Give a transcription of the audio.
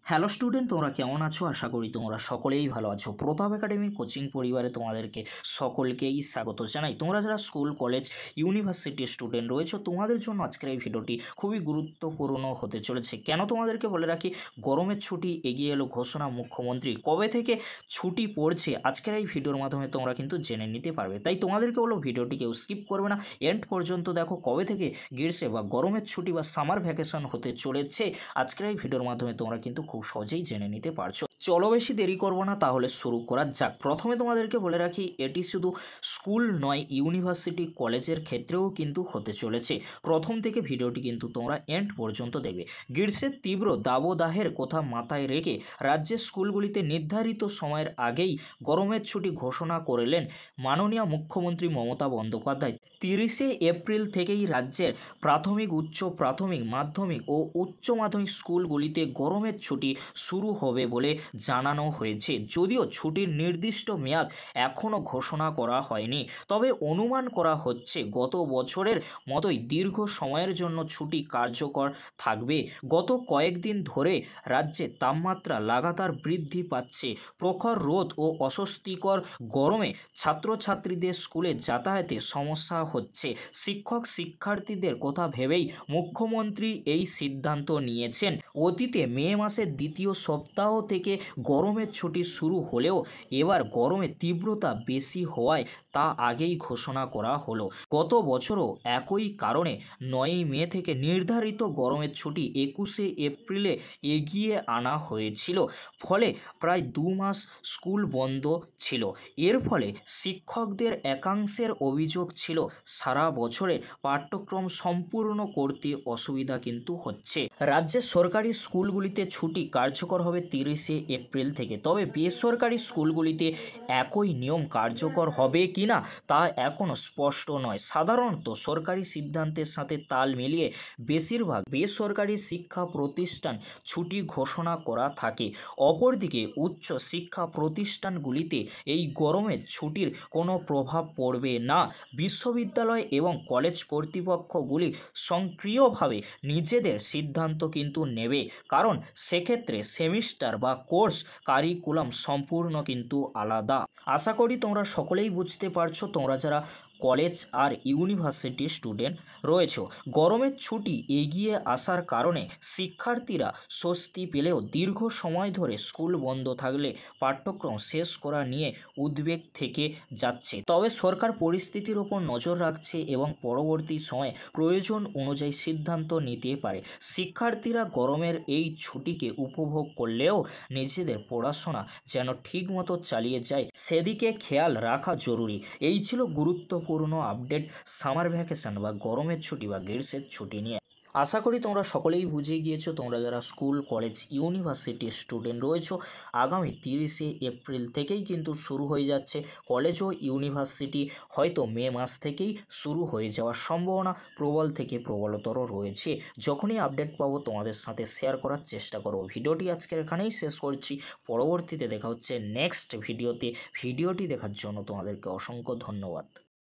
Hello student, তোমরা কেমন আছো? আশা করি তোমরা সকলেই ভালো আছো। প্রতাপ একাডেমি কোচিং পরিবারে তোমাদেরকে সকলকেই স্বাগত জানাই। তোমরা যারা স্কুল, কলেজ, ইউনিভার্সিটির স্টুডেন্ট রয়েছো, তোমাদের জন্য আজকের এই ভিডিওটি খুবই গুরুত্বপূর্ণ হতে চলেছে। কেন তোমাদেরকে বলে রাখি, গরমের ছুটি এগিয়ে এলো ঘোষণা মুখ্যমন্ত্রী। কবে থেকে ছুটি পড়ছে আজকের এই ভিডিওর মাধ্যমে তোমরা কিন্তু জেনে নিতে পারবে। তাই তোমাদেরকে বলো, ভিডিওটি কেউ স্কিপ করবে না, এন্ড পর্যন্ত দেখো। কবে থেকে গ্রীষ্মে বা গরমের ছুটি বা সামার ভ্যাকেশন হতে চলেছে আজকের এই ভিডিওর মাধ্যমে তোমরা কিন্তু খুব সহজেই জেনে নিতে পারছো। চলো বেশি দেরি করবো না, তাহলে শুরু করা যাক। প্রথমে তোমাদেরকে বলে রাখি, এটি শুধু স্কুল নয়, ইউনিভার্সিটি কলেজের ক্ষেত্রেও কিন্তু হতে চলেছে। প্রথম থেকে ভিডিওটি কিন্তু তোমরা এন্ড পর্যন্ত দেখবে। গ্রীষ্মের তীব্র দাবদাহের কথা মাথায় রেখে রাজ্যের স্কুলগুলিতে নির্ধারিত সময়ের আগেই গরমের ছুটি ঘোষণা করলেন মাননীয় মুখ্যমন্ত্রী মমতা বন্দ্যোপাধ্যায়। 30শে এপ্রিল থেকেই রাজ্যের প্রাথমিক, উচ্চ প্রাথমিক, মাধ্যমিক ও উচ্চ মাধ্যমিক স্কুলগুলিতে গরমের ছুটি শুরু হবে বলে জানানো হয়েছে। যদিও ছুটির নির্দিষ্ট মেয়াদ এখনও ঘোষণা করা হয়নি, তবে অনুমান করা হচ্ছে গত বছরের মতোই দীর্ঘ সময়ের জন্য ছুটি কার্যকর থাকবে। গত কয়েকদিন ধরে রাজ্যে তাপমাত্রা লাগাতার বৃদ্ধি পাচ্ছে। প্রখর রোদ ও অস্বস্তিকর গরমে ছাত্রছাত্রীদের স্কুলে যাতায়াতে সমস্যা হচ্ছে। শিক্ষক শিক্ষার্থীদের কথা ভেবেই মুখ্যমন্ত্রী এই সিদ্ধান্ত নিয়েছেন। অতীতে মে মাসের দ্বিতীয় সপ্তাহ থেকে গরমের ছুটি শুরু হলেও এবার গরমের তীব্রতা বেশি হওয়ায় তা আগেই ঘোষণা করা হলো। গত বছরও একই কারণে 9ই মে থেকে নির্ধারিত গরমের ছুটি 21শে এপ্রিলে এগিয়ে আনা হয়েছিল। ফলে প্রায় 2 মাস স্কুল বন্ধ ছিল। এর ফলে শিক্ষকদের একাংশের অভিযোগ ছিল সারা বছরের পাঠ্যক্রম সম্পূর্ণ করতে অসুবিধা কিন্তু হচ্ছে। রাজ্যের সরকারি স্কুলগুলিতে ছুটি কার্যকর হবে 30শে এপ্রিল থেকে, তবে বেসরকারি স্কুলগুলিতে একই নিয়ম কার্যকর হবে কিনা তা এখনও স্পষ্ট নয়। সাধারণত সরকারি সিদ্ধান্তের সাথে তাল মিলিয়ে বেশিরভাগ বেসরকারি শিক্ষা প্রতিষ্ঠান ছুটি ঘোষণা করা থাকে। অপরদিকে উচ্চ শিক্ষা প্রতিষ্ঠানগুলিতে এই গরমের ছুটির কোনো প্রভাব পড়বে না। বিশ্ববিদ্যালয় এবং কলেজ কর্তৃপক্ষগুলি সক্রিয়ভাবে নিজেদের সিদ্ধান্ত কিন্তু নেবে, কারণ সেক্ষেত্রে সেমিস্টার বা কোর্স কারিকুলাম সম্পূর্ণ কিন্তু আলাদা। আশা করি তোমরা সকলেই বুঝতে পারছো, তোমরা যারা কলেজ আর ইউনিভার্সিটি স্টুডেন্ট রয়েছে। গরমের ছুটি এগিয়ে আসার কারণে শিক্ষার্থীরা স্বস্তি পেলেও দীর্ঘ সময় ধরে স্কুল বন্ধ থাকলে পাঠ্যক্রম শেষ করা নিয়ে উদ্বেগ থেকে যাচ্ছে। তবে সরকার পরিস্থিতির ওপর নজর রাখছে এবং পরবর্তী সময়ে প্রয়োজন অনুযায়ী সিদ্ধান্ত নিতে পারে। শিক্ষার্থীরা গরমের এই ছুটিকে উপভোগ করলেও নিজেদের পড়াশোনা যেন ঠিকমতো চালিয়ে যায় সেদিকে খেয়াল রাখা জরুরি। এই ছিল গুরুত্বপূর্ণ আপডেট সামার ভ্যাকেশন বা গরমের ছুটি বা গ্রীষ্মের ছুটি নিয়ে। আশা করি তোমরা সকলেই বুঝে গিয়েছো। তোমরা যারা স্কুল, কলেজ, ইউনিভার্সিটির স্টুডেন্ট রয়েছো, আগামী 30শে এপ্রিল থেকেই কিন্তু শুরু হয়ে যাচ্ছে। কলেজ ও ইউনিভার্সিটি হয়তো মে মাস থেকেই শুরু হয়ে যাওয়ার সম্ভাবনা প্রবল থেকে প্রবলতর রয়েছে। যখনই আপডেট পাবো তোমাদের সাথে শেয়ার করার চেষ্টা করব। ভিডিওটি আজকের এখানেই শেষ করছি। পরবর্তীতে দেখা হচ্ছে নেক্সট ভিডিওতে। ভিডিওটি দেখার জন্য তোমাদেরকে অসংখ্য ধন্যবাদ।